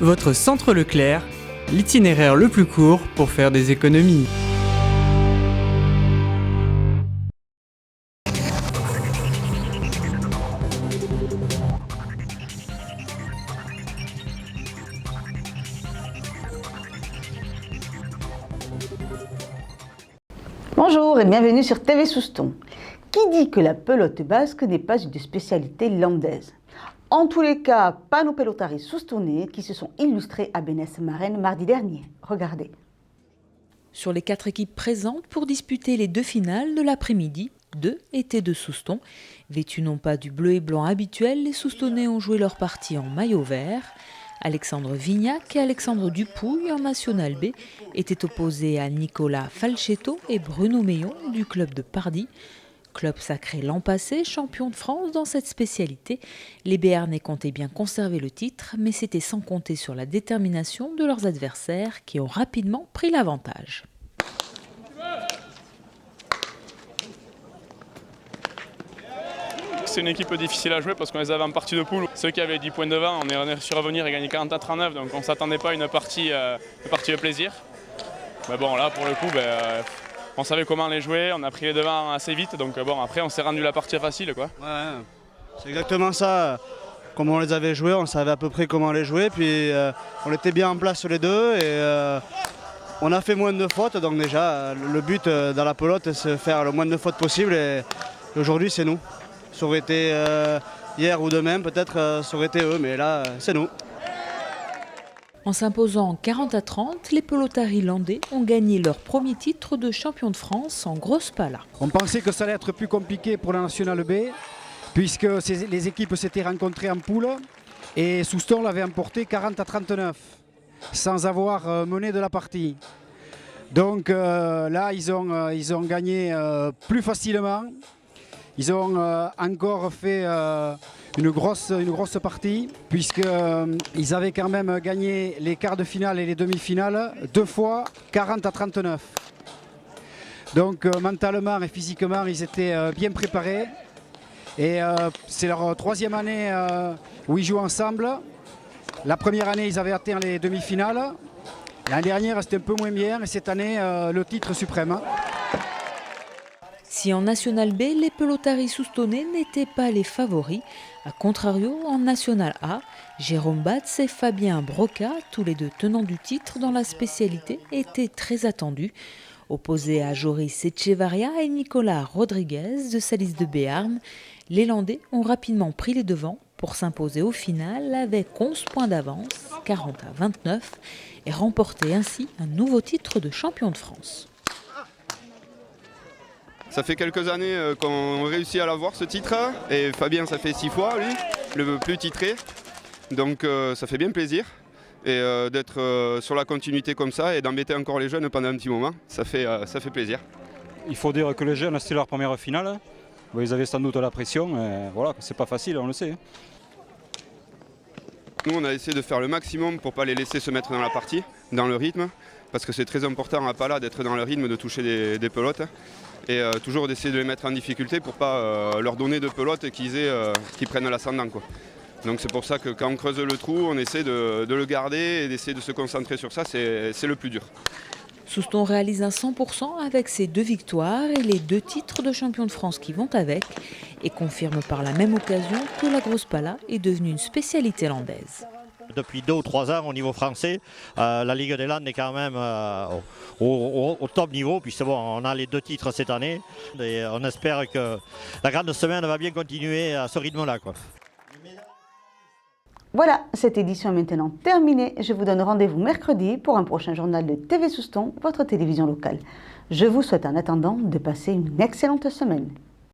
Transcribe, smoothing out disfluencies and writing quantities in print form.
Votre centre Leclerc, l'itinéraire le plus court pour faire des économies. Bonjour et bienvenue sur TV Souston. Qui dit que la pelote basque n'est pas une spécialité landaise? En tous les cas, pas nos pelotaris soustonnais qui se sont illustrés à Bénesse-Marraine mardi dernier. Regardez. Sur les 4 équipes présentes pour disputer les 2 finales de l'après-midi, 2 étaient de Souston. Vêtus non pas du bleu et blanc habituel, les Soustonnais ont joué leur partie en maillot vert. Alexandre Vignac et Alexandre Dupouille en National B étaient opposés à Nicolas Falchetto et Bruno Meillon du club de Pardy. Club sacré l'an passé, champion de France dans cette spécialité, les Béarnais comptaient bien conserver le titre, mais c'était sans compter sur la détermination de leurs adversaires qui ont rapidement pris l'avantage. C'est une équipe difficile à jouer parce qu'on les avait en partie de poule. Ceux qui avaient 10 points devant, on est réussi à revenir et gagner 40-39, donc on ne s'attendait pas à une partie de plaisir. Mais bon, là pour le coup, on savait comment les jouer, on a pris les devants assez vite, donc bon, après on s'est rendu la partie facile, quoi. Ouais, c'est exactement ça. Comme on les avait joués, on savait à peu près comment les jouer, puis on était bien en place sur les deux et on a fait moins de fautes, donc déjà le but dans la pelote c'est de faire le moins de fautes possible et aujourd'hui c'est nous. Ça aurait été hier ou demain, peut-être ça aurait été eux, mais là c'est nous. En s'imposant 40-30, les pelotaris landais ont gagné leur premier titre de champion de France en grosse pala. On pensait que ça allait être plus compliqué pour la National B, puisque les équipes s'étaient rencontrées en poule et Souston l'avait emporté 40-39, sans avoir mené de la partie. Donc là, ils ont gagné plus facilement. Ils ont encore fait une grosse partie, puisqu'ils avaient quand même gagné les quarts de finale et les demi-finales 2 fois 40-39. Donc mentalement et physiquement, ils étaient bien préparés. Et c'est leur 3e année où ils jouent ensemble. La première année, ils avaient atteint les demi-finales. L'année dernière, c'était un peu moins bien. Et cette année, le titre suprême. Si en National B, les pelotaris soustonnais n'étaient pas les favoris, à contrario, en National A, Jérôme Batz et Fabien Broca, tous les deux tenants du titre dans la spécialité, étaient très attendus. Opposés à Joris Echevarria et Nicolas Rodriguez de Salis de Béarn, les Landais ont rapidement pris les devants pour s'imposer au final avec 11 points d'avance, 40-29, et remporter ainsi un nouveau titre de champion de France. Ça fait quelques années qu'on réussit à l'avoir ce titre et Fabien ça fait 6 fois lui, le plus titré. Donc ça fait bien plaisir et d'être sur la continuité comme ça et d'embêter encore les jeunes pendant un petit moment, ça fait plaisir. Il faut dire que les jeunes c'était leur première finale. Ils avaient sans doute la pression, voilà, c'est pas facile, on le sait. Nous on a essayé de faire le maximum pour ne pas les laisser se mettre dans la partie, dans le rythme, parce que c'est très important à Pala d'être dans le rythme, de toucher des pelotes. Et toujours d'essayer de les mettre en difficulté pour ne pas leur donner de pelote et qu'ils prennent l'ascendant, quoi. Donc c'est pour ça que quand on creuse le trou, on essaie de le garder et d'essayer de se concentrer sur ça, c'est le plus dur. Souston réalise un 100% avec ses 2 victoires et les 2 titres de champion de France qui vont avec et confirme par la même occasion que la grosse pala est devenue une spécialité landaise. Depuis 2 ou 3 ans au niveau français, la Ligue des Landes est quand même au top niveau, puisque bon, on a les 2 titres cette année et on espère que la grande semaine va bien continuer à ce rythme-là, quoi. Voilà, cette édition est maintenant terminée. Je vous donne rendez-vous mercredi pour un prochain journal de TV Souston, votre télévision locale. Je vous souhaite en attendant de passer une excellente semaine.